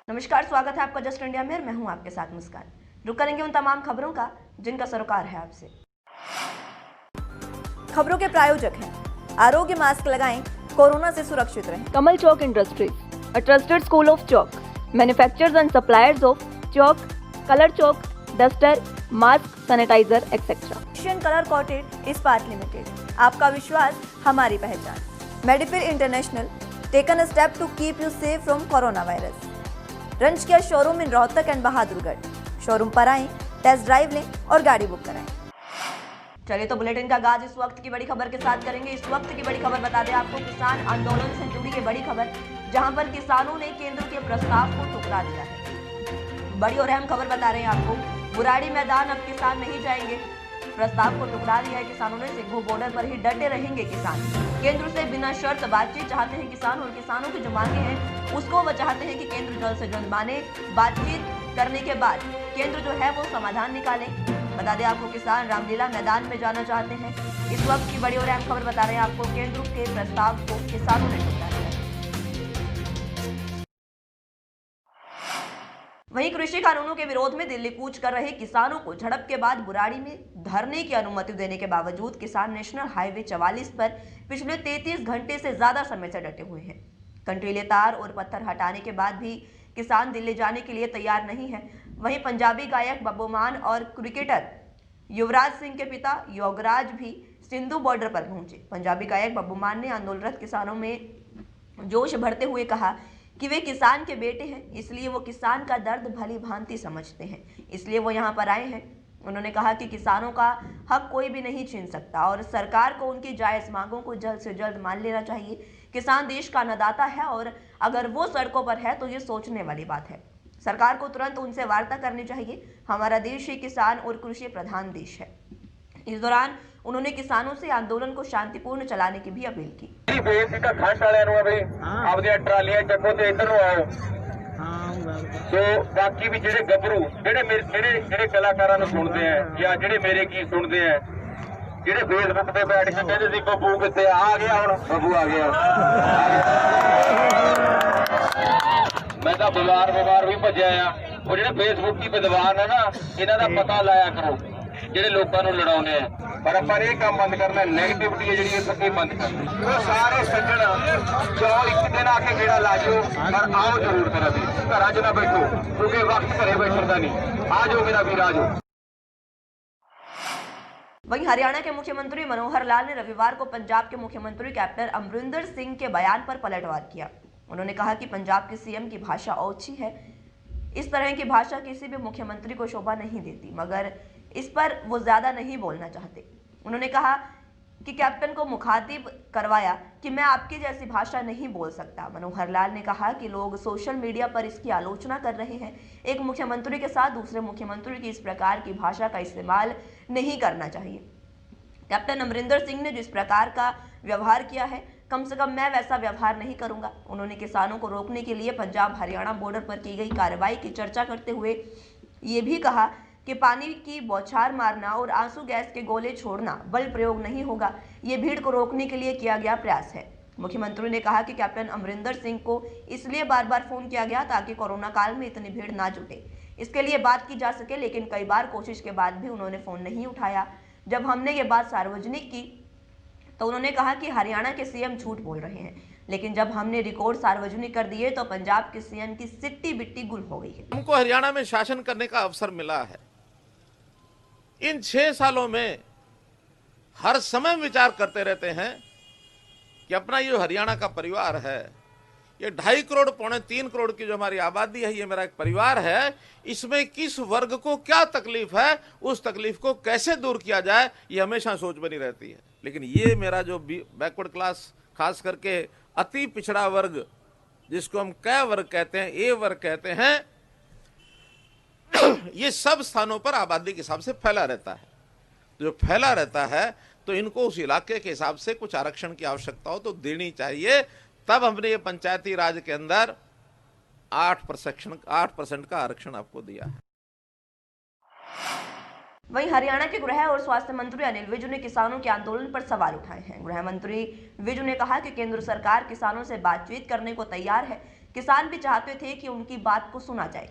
नमस्कार, स्वागत है आपका जस्ट इंडिया में। मैं हूं आपके साथ मुस्कान। रुक करेंगे उन तमाम खबरों का जिनका सरोकार है आपसे। खबरों के प्रायोजक हैं आरोग्य मास्क लगाएं, कोरोना से सुरक्षित रहें। कमल Chowk industries, a trusted school of chalk, manufacturers and suppliers of chalk, color chalk, duster, mask, sanitizer, etc. Asian colour coated Ispat limited, आपका विश्वास हमारी पहचान। मेडिफिर international, taken a step to keep you safe from corona virus. रंज किया showroom in Rohtak and Bahadurgarh. Showroom पर आएं, test drive लें और गाड़ी बुक कराएं। चलिए तो बुलेटिन का आगाज इस वक्त की बड़ी खबर के साथ करेंगे। इस वक्त की बड़ी खबर बता दें आपको, किसान आंदोलन से जुड़ी ये बड़ी खबर, जहां पर किसानों ने केंद्र के प्रस्ताव को ठुकरा दिया है। बड़ी और अहम खबर बता रहे हैं आपको, बुराड़ी मैदान अब किसान नहीं जाएंगे। प्रस्ताव को ठुकरा दिया है किसानों ने। सिंघू बॉर्डर पर ही डटे रहेंगे किसान। केंद्र से बिना शर्त बातचीत चाहते हैं किसान, और किसानों की जो मांगे हैं उसको वो चाहते हैं कि केंद्र जल्द से जल्द माने। बातचीत करने के बाद केंद्र जो है वो समाधान निकाले। बता दें आपको, किसान रामलीला मैदान में जाना चाहते हैं। इस वक्त की बड़ी और अहम खबर बता रहे हैं आपको, केंद्र के प्रस्ताव को किसानों ने ठुकरा दिया। वहीं कृषि कानूनों के विरोध में दिल्ली कूच कर रहे किसानों को झड़प के बाद बुराड़ी में धरने की अनुमति देने के बावजूद किसान नेशनल हाईवे 44 पर पिछले 33 घंटे से ज्यादा समय से डटे हुए हैं। कंटीले तार और पत्थर हटाने के बाद भी किसान दिल्ली जाने के लिए तैयार नहीं है। वहीं पंजाबी गायक बब्बू मान और क्रिकेटर युवराज सिंह के पिता योगराज भी सिंधु बॉर्डर पर पहुंचे। पंजाबी गायक बब्बू मान ने आंदोलनरत किसानों में जोश भरते हुए कहा कि वे किसान के बेटे हैं, इसलिए वो किसान का दर्द भली भांति समझते हैं, इसलिए वो यहाँ पर आए हैं। उन्होंने कहा कि किसानों का हक कोई भी नहीं छीन सकता और सरकार को उनकी जायज मांगों को जल्द से जल्द मान लेना चाहिए। किसान देश का अन्नदाता है और अगर वो सड़कों पर है तो ये सोचने वाली बात है। सरकार को तुरंत उनसे वार्ता करनी चाहिए। हमारा देश ही किसान और कृषि प्रधान देश है। इस दौरान उन्होंने किसानों से आंदोलन को शांतिपूर्ण चलाने की भी अपील की। तो बाकी भी ਜਿਹੜੇ ਗੱਭਰੂ ਜਿਹੜੇ ਕਲਾਕਾਰਾਂ ਨੂੰ ਸੁਣਦੇ ਆ ਜਾਂ ਜਿਹੜੇ ਮੇਰੇ ਗੀਤ ਸੁਣਦੇ ਆ, ਜਿਹੜੇ ਫੇਸਬੁੱਕ ਤੇ ਬੈਠ ਕੇ ਕਹਿੰਦੇ ਸੀ ਬੱਬੂ ਕਿੱਥੇ ਆ ਗਿਆ, ਹੁਣ ਬੱਬੂ ਆ ਗਿਆ। ਮੈਂ ਤਾਂ ਬਿਮਾਰ ਵੀ ਭੱਜਿਆ ਆ। ਉਹ ਜਿਹੜੇ ਫੇਸਬੁੱਕ ਦੀ ਵਿਦਵਾਨ ਆ ਨਾ, ਇਹਨਾਂ ਦਾ ਪਤਾ ਲਾਇਆ ਕਰੋ ਜਿਹੜੇ ਲੋਕਾਂ ਨੂੰ ਲੜਾਉਂਦੇ ਆ। ਪਰ ਆਪਾਂ ਇਹ ਕੰਮ ਬੰਦ ਕਰਨਾ, ਨੈਗੇਟਿਵਿਟੀ ਹੈ ਜਿਹੜੀ ਇਹ ਬੰਦ ਕਰਨੀ। ਉਹ ਸਾਰੇ ਸੱਜਣ ਚਲੋ ਇੱਕ ਦਿਨ ਆ ਕੇ ਗੇੜਾ ਲਾ ਜਾਓ, ਪਰ ਆਓ ਜ਼ਰੂਰ ਮੇਰਾ ਵੀਰ, ਘਰਾਂ 'ਚ ਨਾ ਬੈਠੋ ਕਿਉਂਕਿ ਵਕਤ ਘਰੇ ਬੈਠਣ ਦਾ ਨਹੀਂ। ਆ ਜਾਓ मेरा वीर, आ जाओ। वहीं हरियाणा के मुख्यमंत्री मनोहर लाल ने रविवार को पंजाब के मुख्यमंत्री कैप्टन अमरिंदर सिंह के बयान पर पलटवार किया। उन्होंने कहा कि पंजाब के सीएम की भाषा ओछी है। इस तरह की भाषा किसी भी मुख्यमंत्री को शोभा नहीं देती, मगर इस पर वो ज्यादा नहीं बोलना चाहते। उन्होंने कहा कि कैप्टन को मुखातिब करवाया कि मैं आपकी जैसी भाषा नहीं बोल सकता। मनोहर लाल ने कहा कि लोग सोशल मीडिया पर इसकी आलोचना कर रहे हैं। एक मुख्यमंत्री के साथ दूसरे मुख्यमंत्री की इस प्रकार की भाषा का इस्तेमाल नहीं करना चाहिए। कैप्टन अमरिंदर सिंह ने जिस प्रकार का व्यवहार किया है, कम से कम मैं वैसा व्यवहार नहीं करूंगा। उन्होंने किसानों को रोकने के लिए पंजाब हरियाणा बॉर्डर पर की गई कार्रवाई की चर्चा करते हुए ये भी कहा कि पानी की बौछार मारना और आंसू गैस के गोले छोड़ना बल प्रयोग नहीं होगा। ये भीड़ को रोकने के लिए किया गया प्रयास है। मुख्यमंत्री ने कहा कि कैप्टन अमरिंदर सिंह को इसलिए बार बार फोन किया गया ताकि कोरोना काल में इतनी भीड़ ना जुटे, इसके लिए बात की जा सके, लेकिन कई बार कोशिश के बाद भी उन्होंने फोन नहीं उठाया। जब हमने ये बात सार्वजनिक की तो उन्होंने कहा कि हरियाणा के सीएम झूठ बोल रहे हैं, लेकिन जब हमने रिकॉर्ड सार्वजनिक कर दिए तो पंजाब के सीएम की सिट्टी बिट्टी गुल हो गई है। हमको हरियाणा में शासन करने का अवसर मिला है। इन 6 सालों में हर समय विचार करते रहते हैं कि अपना ये हरियाणा का परिवार है, ये 2.5 करोड़ पौने 3 करोड़ की जो हमारी आबादी है, ये मेरा एक परिवार है, इसमें किस वर्ग को क्या तकलीफ है, उस तकलीफ को कैसे दूर किया जाए, ये हमेशा सोच बनी रहती है। लेकिन ये मेरा जो बैकवर्ड क्लास, खास करके अति पिछड़ा वर्ग, जिसको हम क वर्ग कहते हैं, ए वर्ग कहते हैं, ये सब स्थानों पर आबादी के हिसाब से फैला रहता है। जो फैला रहता है तो इनको उस इलाके के हिसाब से कुछ आरक्षण की आवश्यकता हो तो देनी चाहिए। तब हमने ये पंचायती राज के अंदर 8% का आरक्षण आपको दिया है। वहीं हरियाणा के गृह और स्वास्थ्य मंत्री अनिल विज ने किसानों के आंदोलन पर सवाल उठाए हैं। गृह मंत्री विज ने कहा कि केंद्र सरकार किसानों से बातचीत करने को तैयार है। किसान भी चाहते थे कि उनकी बात को सुना जाए।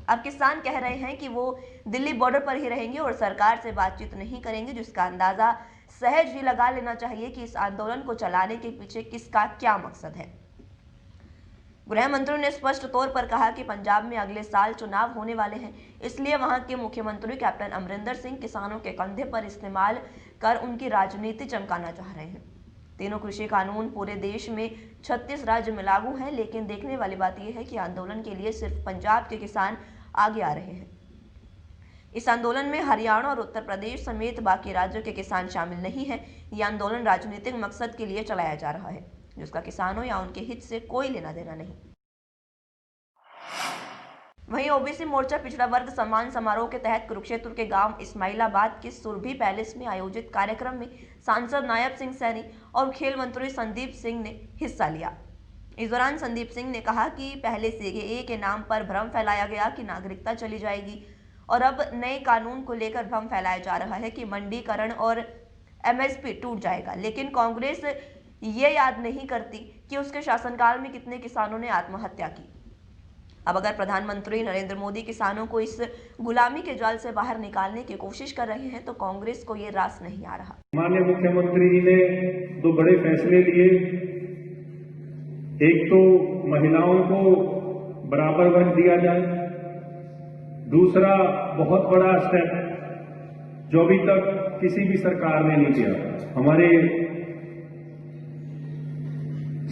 अब किसान कह रहे हैं कि वो दिल्ली बॉर्डर पर ही रहेंगे और सरकार से बातचीत नहीं करेंगे, जिसका अंदाजा सहज ही लगा लेना चाहिए कि इस आंदोलन को चलाने के पीछे किसका क्या मकसद है। गृह मंत्री ने स्पष्ट तौर पर कहा कि पंजाब में अगले साल चुनाव होने वाले हैं, इसलिए वहां के मुख्यमंत्री कैप्टन अमरिंदर सिंह किसानों के कंधे पर इस्तेमाल कर उनकी राजनीति चमकाना चाह रहे हैं। तीनों कृषि कानून पूरे देश में 36 राज्य में लागू हैं, लेकिन देखने वाली बात यह है कि आंदोलन के लिए सिर्फ पंजाब के किसान आगे आ रहे हैं। इस आंदोलन में हरियाणा और उत्तर प्रदेश समेत बाकी राज्यों के किसान शामिल नहीं हैं। यह आंदोलन राजनीतिक मकसद के लिए चलाया जा रहा है, जिसका किसानों या उनके हित से कोई लेना देना नहीं। वहीं ओबीसी मोर्चा पिछड़ा वर्ग सम्मान समारोह के तहत कुरुक्षेत्र के गांव इस्माइलाबाद के सुरभि पैलेस में आयोजित कार्यक्रम में सांसद नायब सिंह सैनी और खेल मंत्री संदीप सिंह ने हिस्सा लिया। इस दौरान संदीप सिंह ने कहा कि पहले सीएए के नाम पर भ्रम फैलाया गया कि नागरिकता चली जाएगी और अब नए कानून को लेकर भ्रम फैलाया जा रहा है कि मंडीकरण और एमएसपी टूट जाएगा, लेकिन कांग्रेस ये याद नहीं करती कि उसके शासनकाल में कितने किसानों ने आत्महत्या की। अब अगर प्रधानमंत्री नरेंद्र मोदी किसानों को इस गुलामी के जाल से बाहर निकालने की कोशिश कर रहे हैं तो कांग्रेस को ये रास नहीं आ रहा। माननीय मुख्यमंत्री जी ने 2 बड़े फैसले लिए। एक तो महिलाओं को बराबर वक्त दिया जाए, दूसरा बहुत बड़ा स्टेप जो अभी तक किसी भी सरकार ने नहीं किया। हमारे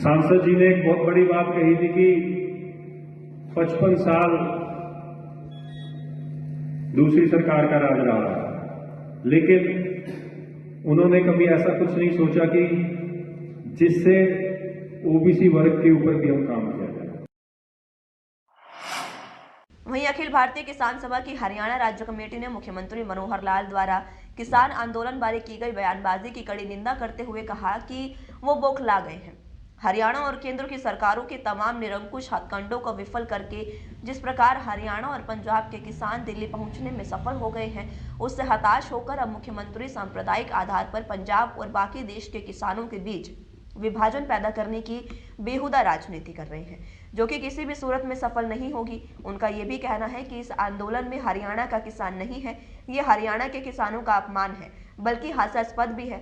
सांसद जी ने एक बहुत बड़ी बात कही थी कि 55 साल दूसरी सरकार का राज रहा, लेकिन उन्होंने कभी ऐसा कुछ नहीं सोचा कि जिससे ओबीसी वर्ग के ऊपर भी हम काम किया जाए। वहीं अखिल भारतीय किसान सभा की हरियाणा राज्य कमेटी ने मुख्यमंत्री मनोहर लाल द्वारा किसान आंदोलन बारे की गई बयानबाजी की कड़ी निंदा करते हुए कहा कि वो बौखला गए हैं। हरियाणा और केंद्र की सरकारों के तमाम निरंकुश हथकंडों को विफल करके जिस प्रकार हरियाणा और पंजाब के किसान दिल्ली पहुंचने में सफल हो गए हैं, उससे हताश होकर अब मुख्यमंत्री सांप्रदायिक आधार पर पंजाब और बाकी देश के किसानों के बीच विभाजन पैदा करने की बेहुदा राजनीति कर रहे हैं, जो कि किसी भी सूरत में सफल नहीं होगी। उनका यह भी कहना है कि इस आंदोलन में हरियाणा का किसान नहीं है, ये हरियाणा के किसानों का अपमान है, बल्कि हास्यास्पद भी है,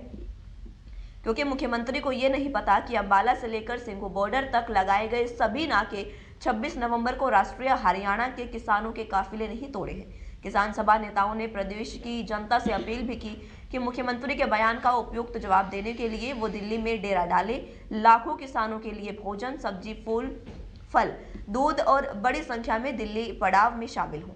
क्योंकि मुख्यमंत्री को ये नहीं पता कि अंबाला से लेकर सिंघू बॉर्डर तक लगाए गए सभी नाके 26 नवंबर को राष्ट्रीय हरियाणा के किसानों के काफिले नहीं तोड़े हैं। किसान सभा नेताओं ने प्रदेश की जनता से अपील भी की कि मुख्यमंत्री के बयान का उपयुक्त जवाब देने के लिए वो दिल्ली में डेरा डाले, लाखों किसानों के लिए भोजन, सब्जी, फूल, फल, दूध और बड़ी संख्या में दिल्ली पड़ाव में शामिल हों।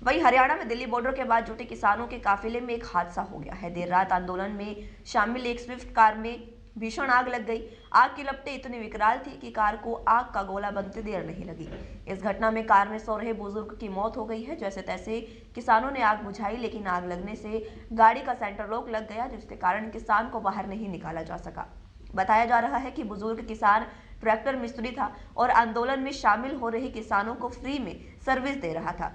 वहीं हरियाणा में दिल्ली बॉर्डर के बाद जुटे किसानों के काफिले में एक हादसा हो गया है। देर रात आंदोलन में शामिल एक स्विफ्ट कार में भीषण आग लग गई। आग की लपटें इतनी विकराल थी कि कार को आग का गोला बनते देर नहीं लगी। इस घटना में कार में सो रहे बुजुर्ग की मौत हो गई है। जैसे तैसे किसानों ने आग बुझाई, लेकिन आग लगने से गाड़ी का सेंटर लॉक लग गया, जिसके कारण किसान को बाहर नहीं निकाला जा सका। बताया जा रहा है कि बुजुर्ग किसान ट्रैक्टर मिस्त्री था और आंदोलन में शामिल हो रहे किसानों को फ्री में सर्विस दे रहा था।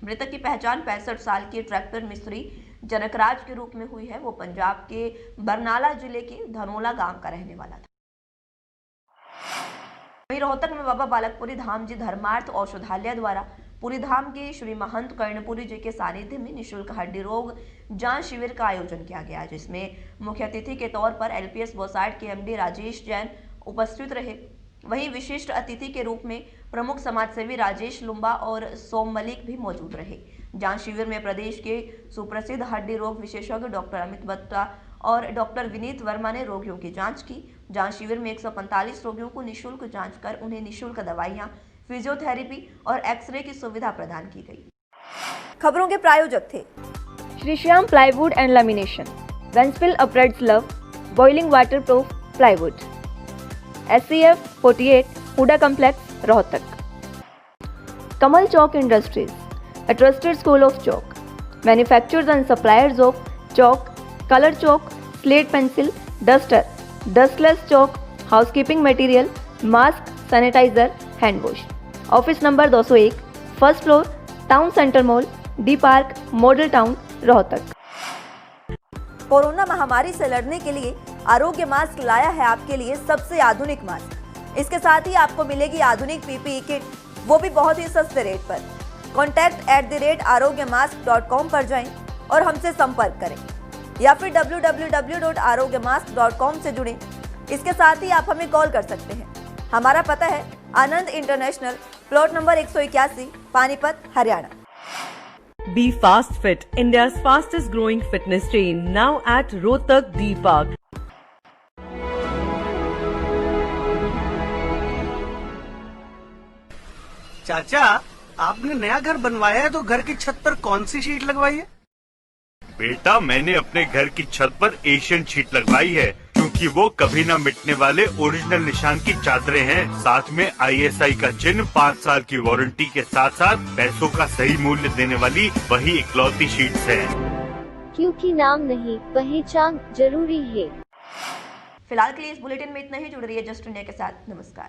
मृतक की पहचान 65 साल के ट्रैक्टर मिस्त्री जनकराज के रूप में हुई है। वो पंजाब के बरनाला जिले के धनोला गांव का रहने वाला था। वहीं रोहतक में बाबा बालकपुरी धाम जी धर्मार्थ औषधालय द्वारा पुरी धाम के श्री महंत कर्णपुरी जी के सानिध्य में निःशुल्क हड्डी रोग जांच शिविर का आयोजन किया गया, जिसमें मुख्य अतिथि के तौर पर एलपीएस बोसाइट के एमडी राजेश जैन उपस्थित रहे। वहीं विशिष्ट अतिथि के रूप में प्रमुख समाजसेवी राजेश लुम्बा और सोम मलिक भी मौजूद रहे। जांच शिविर में प्रदेश के सुप्रसिद्ध हड्डी रोग विशेषज्ञ डॉक्टर अमित बत्ता और डॉक्टर विनीत वर्मा ने रोगियों की जांच की। जांच शिविर में 145 रोगियों को निःशुल्क जांच कर उन्हें निःशुल्क दवाइयां, फिजियोथेरेपी और एक्सरे की सुविधा प्रदान की गई। खबरों के प्रायोजक थे Shri Shyam plywood and lamination, वेंसफिल अपरेड्स लव, boiling water proof plywood, SCF 48 Huda complex Rohtak, Kamal Chowk industries, a trusted school of chalk, manufacturers and suppliers of chalk, color chalk, slate pencil, duster, dustless chalk, housekeeping material, mask, sanitizer, hand wash. Office number 201, first floor, town centre mall, D park, model town, Rohtak. Corona महामारी से लड़ने के लिए आरोग्य mask लाया है आपके लिए सबसे आधुनिक मास्क। इसके साथ ही आपको मिलेगी आधुनिक पीपीई किट, वो भी बहुत ही सस्ते रेट पर। contact@arogyamask.com पर जाएं और हमसे संपर्क करें या फिर www.arogyamask.com से जुड़ें। इसके साथ ही आप हमें कॉल कर सकते हैं। हमारा पता है Anand international, plot number 181, Panipat, Haryana. Be Fast Fit, India's fastest growing fitness chain, now at Rohtak D Park. चाचा, आपने नया घर बनवाया है तो घर की छत पर कौन सी शीट लगवाई है? बेटा, मैंने अपने घर की छत पर एशियन शीट लगवाई है क्योंकि वो कभी न मिटने वाले ओरिजिनल निशान की चादरें हैं। साथ में ISI का चिन्ह, 5 साल की वारंटी के साथ साथ पैसों का सही मूल्य देने वाली वही इकलौती शीट्स है। क्योंकि नाम नहीं, पहचान जरूरी है। फिलहाल के लिए इस बुलेटिन में इतना ही। जुड़ रही है जस्ट इंडिया के साथ। नमस्कार।